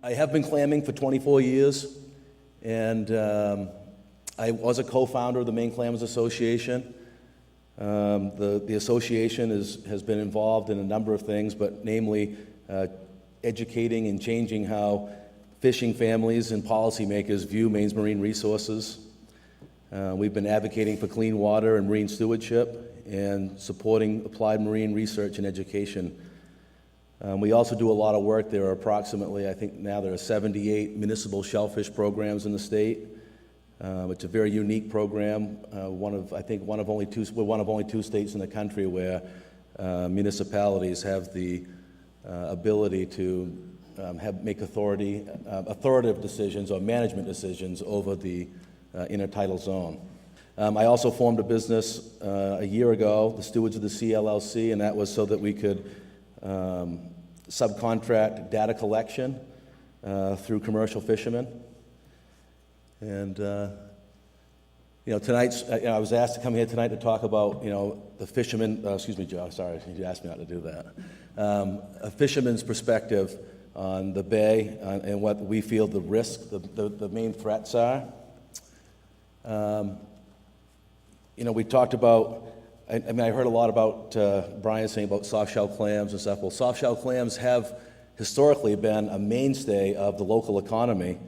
I have been clamming for 24 years, and I was a co-founder of the Maine Clammers Association. The association has been involved in a number of things, but namely educating and changing how fishing families and policymakers view Maine's marine resources. We've been advocating for clean water and marine stewardship and supporting applied marine research and education. We also do a lot of work. There are approximately, I think now there are 78 municipal shellfish programs in the state. It's a very unique program. We're one of only two states in the country where municipalities have the ability to make authoritative decisions or management decisions over the intertidal zone. I also formed a business a year ago, the Stewards of the Sea LLC, and that was so that we could subcontract data collection through commercial fishermen. And tonight's, I was asked to come here tonight to talk about, the fishermen, excuse me, Joe, sorry, you asked me not to do that. A fisherman's perspective on the bay and what we feel the risk, the main threats are. We talked about, I heard a lot about Brian saying about soft-shell clams and stuff. Well, soft-shell clams have historically been a mainstay of the local economy.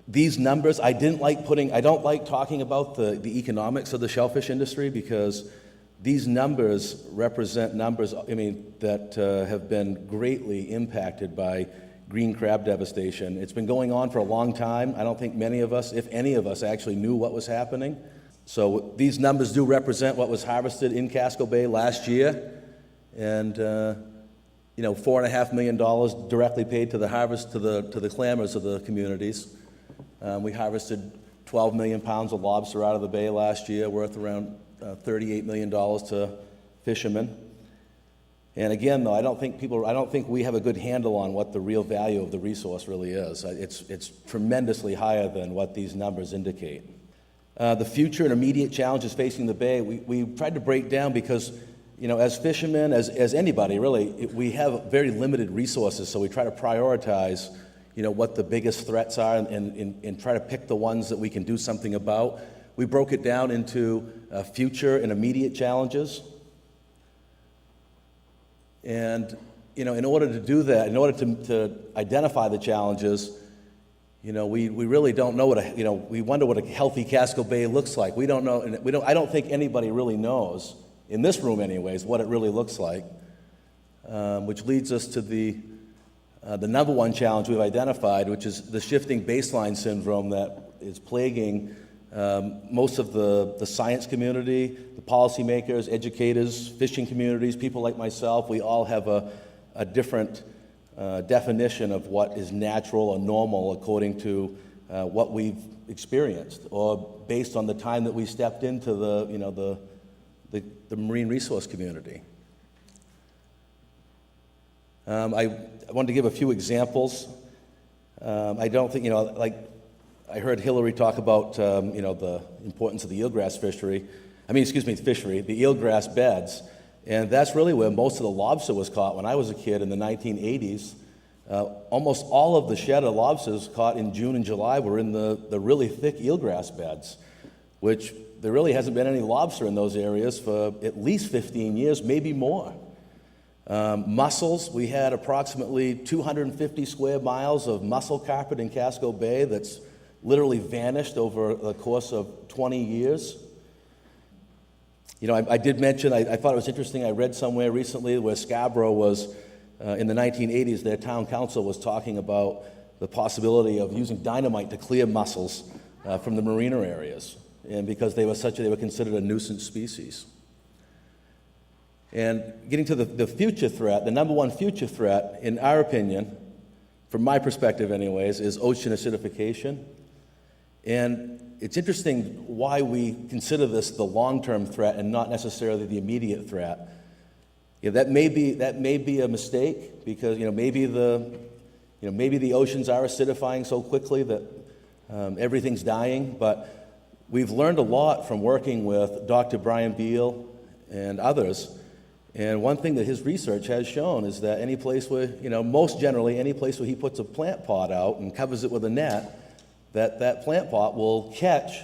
These numbers, I don't like talking about the economics of the shellfish industry because these numbers represent numbers, that have been greatly impacted by green crab devastation. It's been going on for a long time. I don't think many of us, if any of us, actually knew what was happening. So these numbers do represent what was harvested in Casco Bay last year, and $4.5 million directly paid to the harvest to the clammers of the communities. We harvested 12 million pounds of lobster out of the bay last year, worth around $38 million to fishermen. And again, though, I don't think we have a good handle on what the real value of the resource really is. It's tremendously higher than what these numbers indicate. The future and immediate challenges facing the bay, we tried to break down because, as fishermen, as anybody really, we have very limited resources, so we try to prioritize, what the biggest threats are and try to pick the ones that we can do something about. We broke it down into future and immediate challenges. And, in order to do that, in order to identify the challenges, we really don't know we wonder what a healthy Casco Bay looks like. We don't know, and I don't think anybody really knows, in this room anyways, what it really looks like, which leads us to the number one challenge we've identified, which is the shifting baseline syndrome that is plaguing most of the science community, the policymakers, educators, fishing communities, people like myself. We all have a different definition of what is natural or normal according to what we've experienced, or based on the time that we stepped into the marine resource community. I wanted to give a few examples. I don't think, I heard Hillary talk about, the importance of the eelgrass fishery, the eelgrass beds, and that's really where most of the lobster was caught when I was a kid in the 1980s. Almost all of the shed of lobsters caught in June and July were in the really thick eelgrass beds, which there really hasn't been any lobster in those areas for at least 15 years, maybe more. Mussels, we had approximately 250 square miles of mussel carpet in Casco Bay that's literally vanished over the course of 20 years. I did mention, I thought it was interesting, I read somewhere recently where Scarborough was, in the 1980s, their town council was talking about the possibility of using dynamite to clear mussels from the marina areas, and because they were considered a nuisance species. And getting to the future threat, the number one future threat, in our opinion, from my perspective anyways, is ocean acidification. And it's interesting why we consider this the long-term threat and not necessarily the immediate threat. That may be a mistake because maybe the oceans are acidifying so quickly that everything's dying. But we've learned a lot from working with Dr. Brian Beal and others. And one thing that his research has shown is that any place where, most generally, any place where he puts a plant pot out and covers it with a net, that plant pot will catch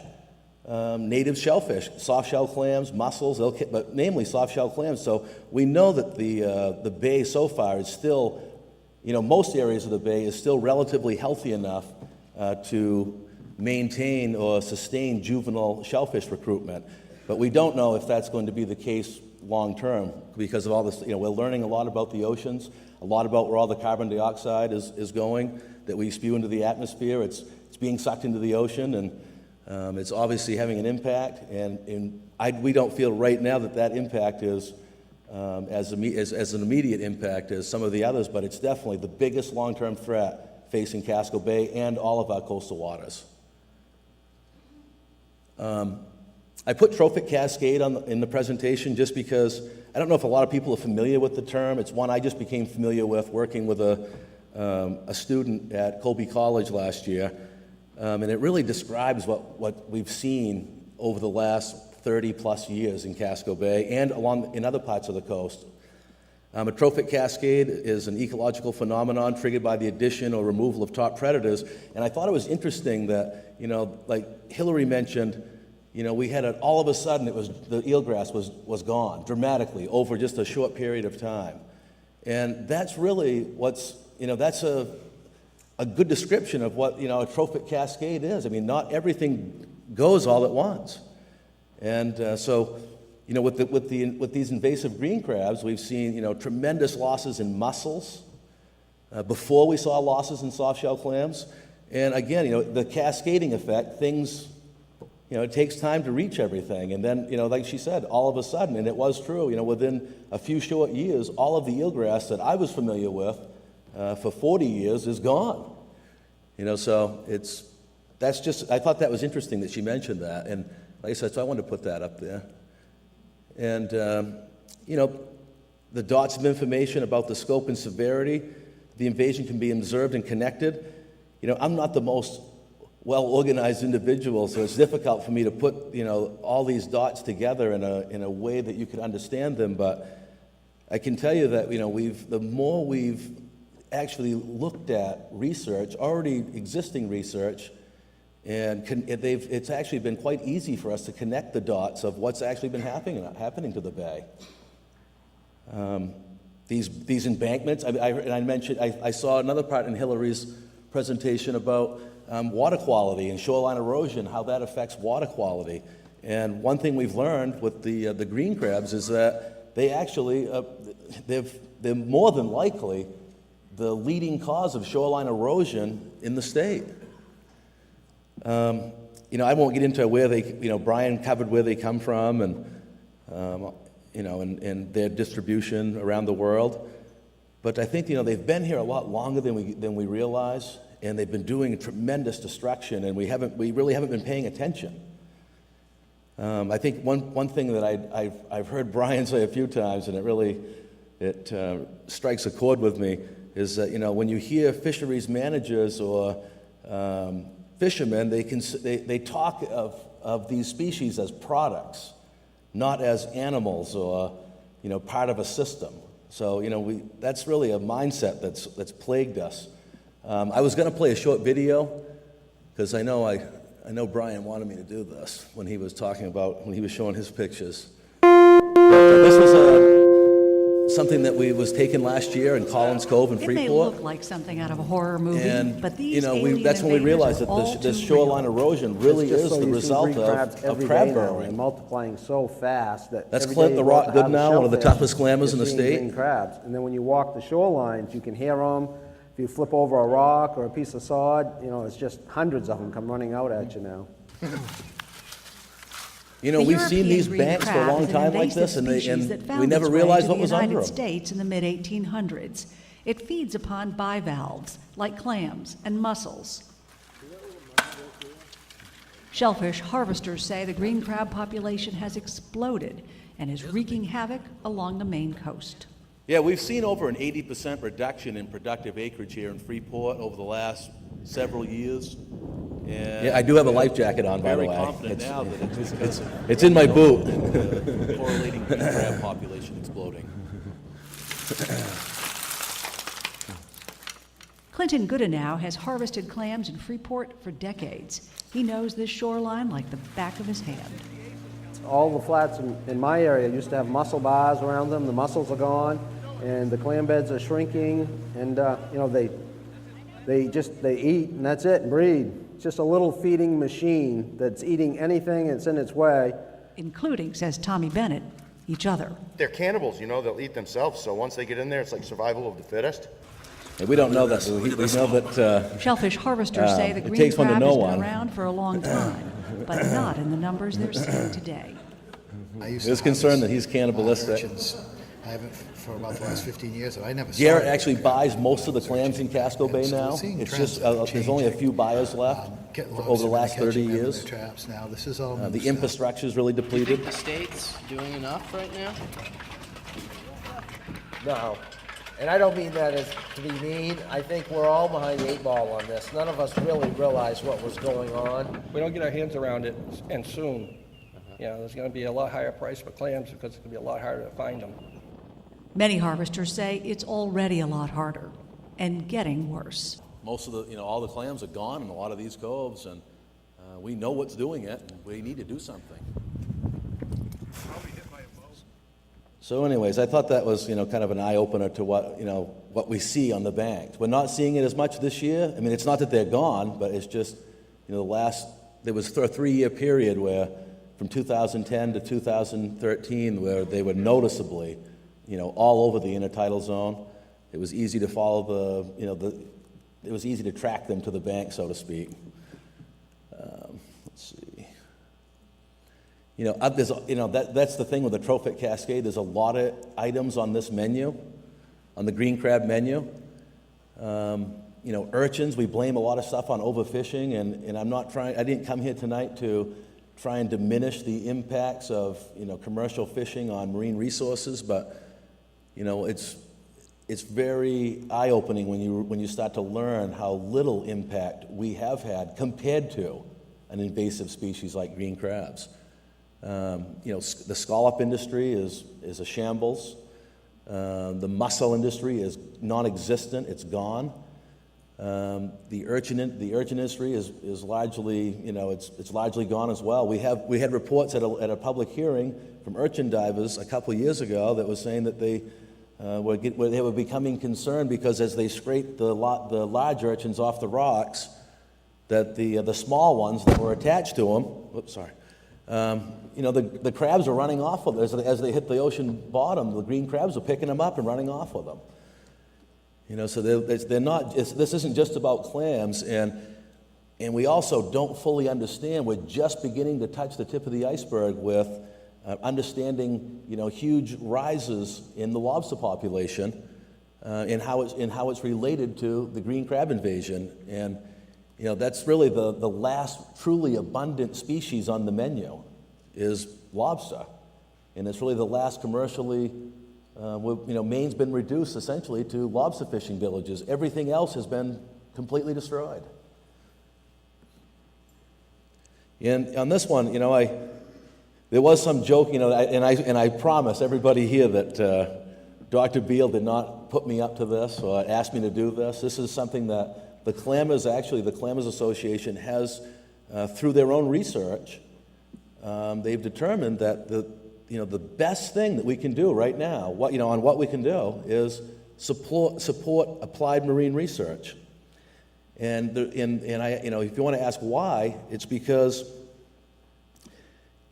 native shellfish, soft-shell clams, mussels, but namely soft-shell clams. So we know that the bay so far is still, most areas of the bay is still relatively healthy enough to maintain or sustain juvenile shellfish recruitment. But we don't know if that's going to be the case long-term because of all this. We're learning a lot about the oceans, a lot about where all the carbon dioxide is going that we spew into the atmosphere. It's being sucked into the ocean, and it's obviously having an impact. And we don't feel right now that impact is as an immediate impact as some of the others, but it's definitely the biggest long-term threat facing Casco Bay and all of our coastal waters. I put trophic cascade in the presentation just because I don't know if a lot of people are familiar with the term. It's one I just became familiar with working with a student at Colby College last year, and it really describes what we've seen over the last 30 plus years in Casco Bay and in other parts of the coast. A trophic cascade is an ecological phenomenon triggered by the addition or removal of top predators, and I thought it was interesting that, like Hillary mentioned, we had all of a sudden the eelgrass was gone dramatically over just a short period of time. And that's really that's a good description of what, a trophic cascade is. I mean, not everything goes all at once. And so, with these invasive green crabs, we've seen, tremendous losses in mussels before we saw losses in soft-shell clams. And again, the cascading effect, things, it takes time to reach everything. And then, like she said, all of a sudden, and it was true, within a few short years, all of the eelgrass that I was familiar with for 40 years is gone. So I thought that was interesting that she mentioned that. And like I said, so I wanted to put that up there. And, the dots of information about the scope and severity, the invasion can be observed and connected. I'm not the most well-organized individual, so it's difficult for me to put, all these dots together in a way that you could understand them. But I can tell you that, the more we've actually looked at research, already existing research, and it's actually been quite easy for us to connect the dots of what's actually been happening to the bay. These embankments, I saw another part in Hillary's presentation about water quality and shoreline erosion, how that affects water quality. And one thing we've learned with the green crabs is that they actually, they're more than likely the leading cause of shoreline erosion in the state. I won't get into where they, Brian covered where they come from and, and their distribution around the world. But I think, they've been here a lot longer than we realize, and they've been doing tremendous destruction, and we really haven't been paying attention. I think one thing that I've heard Brian say a few times, and it strikes a chord with me, is that, when you hear fisheries managers or fishermen, they talk of these species as products, not as animals or, part of a system. So, that's really a mindset that's plagued us. I was going to play a short video because I know Brian wanted me to do this when he was showing his pictures. But this was something that was taken last year in Collins Cove in Freeport. It may look like something out of a horror movie, and, but these that's when we realized that this shoreline erosion really is the result of crab burrowing. They're multiplying so fast that that's Clint the Rock Goodnow, one of the toughest clammers in the state. Green crabs, and then when you walk the shorelines, you can hear them. If you flip over a rock or a piece of sod, it's just hundreds of them come running out at you now. We've seen these banks for a long time like this, and we never realized what was under them. United States in the mid-1800s. It feeds upon bivalves like clams and mussels. Shellfish harvesters say the green crab population has exploded and is wreaking havoc along the Maine coast. Yeah, we've seen over an 80% reduction in productive acreage here in Freeport over the last several years. And yeah, I do have a life jacket on, by the way. Very confident now that it's in my boot. Correlating green crab population exploding. Clinton Goodenow has harvested clams in Freeport for decades. He knows this shoreline like the back of his hand. All the flats in my area used to have mussel bars around them. The mussels are gone, and the clam beds are shrinking, and you know, they eat, and that's it, and breed. It's just a little feeding machine that's eating anything that's in its way. Including, says Tommy Bennett, each other. They're cannibals, you know, they'll eat themselves, so once they get in there, it's like survival of the fittest. We don't know that. We know that Shellfish harvesters say the it green takes one to crab know has been one. around for a long time, but not in the numbers they're seeing today. there's concern that he's cannibalistic. I haven't for about the last 15 years, and I never saw Garrett it. actually buys most of the clams in Casco Bay now. Seeing It's trends just, changing. there's only a few buyers left Getting over the lobster, last catching 30 them in their years. traps now. This is all The new stuff. infrastructure is really Do you depleted. think the state's doing enough right now? No. And I don't mean that as to be mean. I think we're all behind the eight ball on this. None of us really realized what was going on. We don't get our hands around it, and soon, there's going to be a lot higher price for clams because it's going to be a lot harder to find them. Many harvesters say it's already a lot harder and getting worse. Most of the, all the clams are gone in a lot of these coves, and we know what's doing it, and we need to do something. So anyways, I thought that was, kind of an eye-opener to what we see on the banks. We're not seeing it as much this year. I mean, it's not that they're gone, but it's just, there was a 3-year period where, from 2010 to 2013, where they were noticeably, all over the intertidal zone. It was easy to follow it was easy to track them to the bank, so to speak. Let's see. That's the thing with the trophic cascade. There's a lot of items on this menu, on the green crab menu. Urchins, we blame a lot of stuff on overfishing, and I didn't come here tonight to try and diminish the impacts of, commercial fishing on marine resources, but, it's very eye-opening when you start to learn how little impact we have had compared to an invasive species like green crabs. The scallop industry is a shambles. The mussel industry is non-existent; it's gone. The urchin industry is largely, it's largely gone as well. We had reports at a public hearing from urchin divers a couple of years ago that was saying that they were becoming concerned because as they scraped the large urchins off the rocks, that the small ones that were attached to them, the crabs are running off with them. As they hit the ocean bottom, the green crabs are picking them up and running off with them. So they're not. This isn't just about clams, and we also don't fully understand. We're just beginning to touch the tip of the iceberg with understanding, huge rises in the lobster population, and how it's related to the green crab invasion, and that's really the last truly abundant species on the menu is lobster, and it's really the last commercially. Maine's been reduced essentially to lobster fishing villages. Everything else has been completely destroyed. And on this one, there was some joke, and I promise everybody here that Dr. Beal did not put me up to this or ask me to do this. This is something that the Clammers Association has, through their own research, they've determined that the best thing that we can do right now, what we can do is support applied marine research. And if you want to ask why, it's because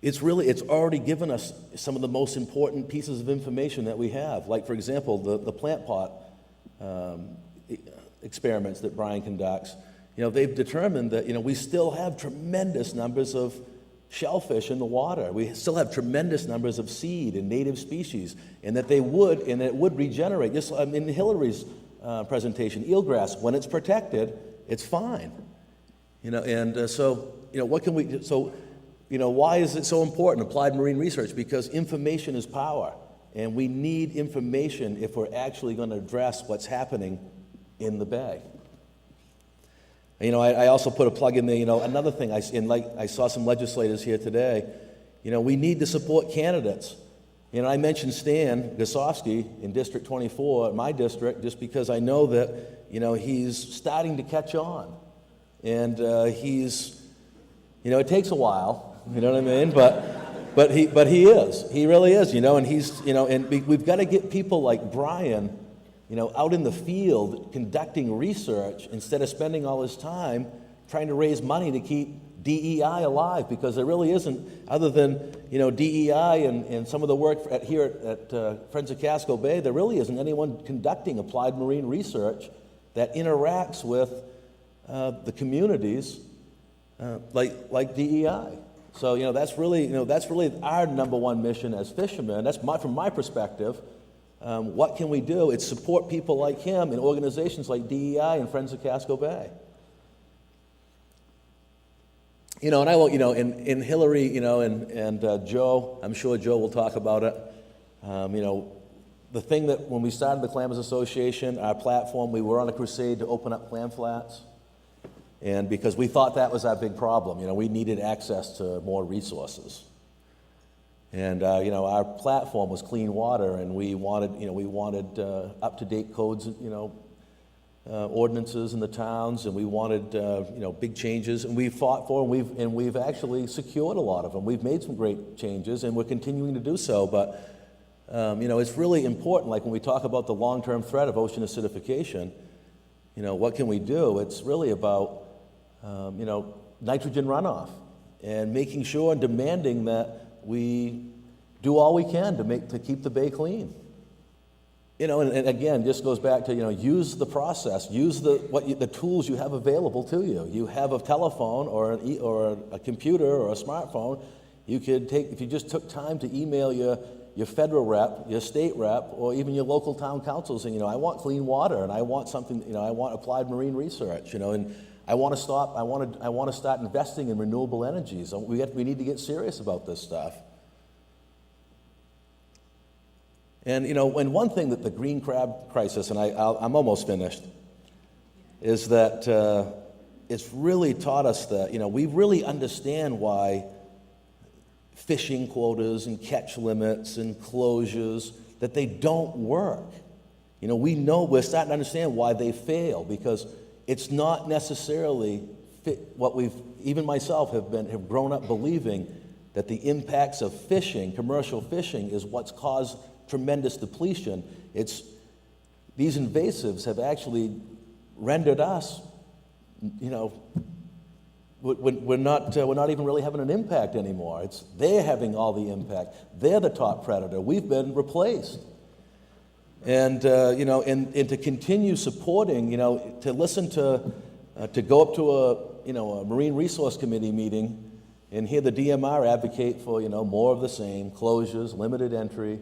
it's already given us some of the most important pieces of information that we have. Like, for example, the plant pot experiments that Brian conducts. They've determined that we still have tremendous numbers of shellfish in the water. We still have tremendous numbers of seed and native species, and that it would regenerate. Just in Hillary's presentation, eelgrass, when it's protected, it's fine. What can we do? So, why is it so important, applied marine research? Because information is power, and we need information if we're actually going to address what's happening in the bay. I also put a plug in there, another thing, I saw some legislators here today, we need to support candidates You know, I mentioned Stan Gosofsky in District 24, my district, just because I know that, you know, he's starting to catch on. And he's, you know, it takes a while, you know what I mean? But he is. He really is, you know, and he's, you know, and we've got to get people like Brian, you know, out in the field conducting research instead of spending all his time trying to raise money to keep DEI alive, because there really isn't, other than, you know, DEI and some of the work here at Friends of Casco Bay, there really isn't anyone conducting applied marine research that interacts with the communities like DEI. So, you know, that's really our number one mission as fishermen. That's from my perspective. What can we do? It's support people like him in organizations like DEI and Friends of Casco Bay. You know, and I will, you know, in Hillary, you know, and Joe, I'm sure Joe will talk about it. You know, the thing that when we started the Clammers Association, our platform, we were on a crusade to open up clam flats. And because we thought that was our big problem, you know, we needed access to more resources. And, you know, our platform was clean water, and we wanted up-to-date codes, you know, ordinances in the towns, and we wanted, you know, big changes, and we fought for them, and we've actually secured a lot of them. We've made some great changes, and we're continuing to do so, but, you know, it's really important, like when we talk about the long-term threat of ocean acidification, you know, what can we do? It's really about, you know, nitrogen runoff, and making sure and demanding that we do all we can to keep the bay clean. You know, and again, just goes back to, you know, use the process, use the tools you have available to you. You have a telephone or a computer or a smartphone. You could take, if you just took time to email your federal rep, your state rep, or even your local town council saying, you know, I want clean water, and I want something, you know, I want applied marine research, you know, and I want to start investing in renewable energies. We need to get serious about this stuff. And, you know, and one thing that the green crab crisis, and I'm almost finished, is that it's really taught us that, you know, we really understand why fishing quotas and catch limits and closures, that they don't work. You know, we're starting to understand why they fail, because it's not necessarily what even myself have grown up believing, that the impacts of fishing, commercial fishing, is what's caused tremendous depletion. These invasives have actually rendered us, you know, we're not even really having an impact anymore. They're having all the impact. They're the top predator. We've been replaced. And you know, and to continue supporting, you know, to listen to go up to a Marine Resource Committee meeting and hear the DMR advocate for, you know, more of the same, closures, limited entry,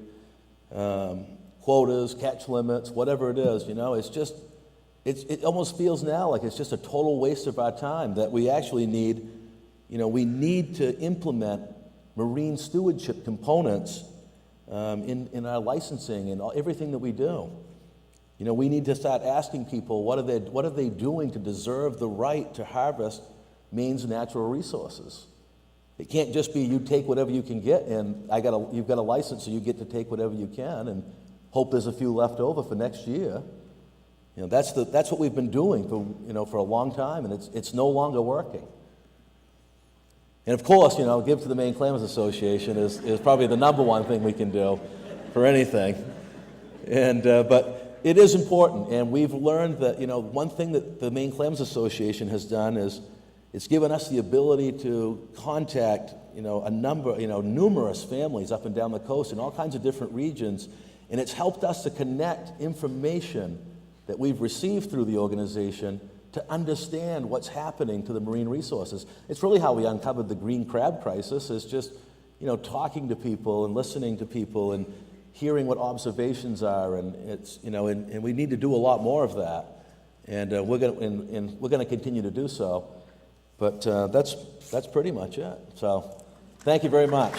quotas, catch limits, whatever it is, you know, it almost feels now like it's just a total waste of our time, that we actually need, you know, we need to implement marine stewardship components in our licensing and everything that we do. You know, we need to start asking people, what are they doing to deserve the right to harvest Maine's natural resources? It can't just be you take whatever you can get, and you've got a license, so you get to take whatever you can and hope there's a few left over for next year. You know, that's what we've been doing for a long time, and it's no longer working. And of course, you know, give to the Maine Clammers Association is probably the number one thing we can do for anything. And but it is important, and we've learned that, you know, one thing that the Maine Clammers Association has done is it's given us the ability to contact, you know, numerous families up and down the coast in all kinds of different regions, and it's helped us to connect information that we've received through the organization to understand what's happening to the marine resources. It's really how we uncovered the green crab crisis, is just, you know, talking to people and listening to people and hearing what observations are, and it's, you know, and we need to do a lot more of that, and we're going to continue to do so. But that's pretty much it. So, thank you very much.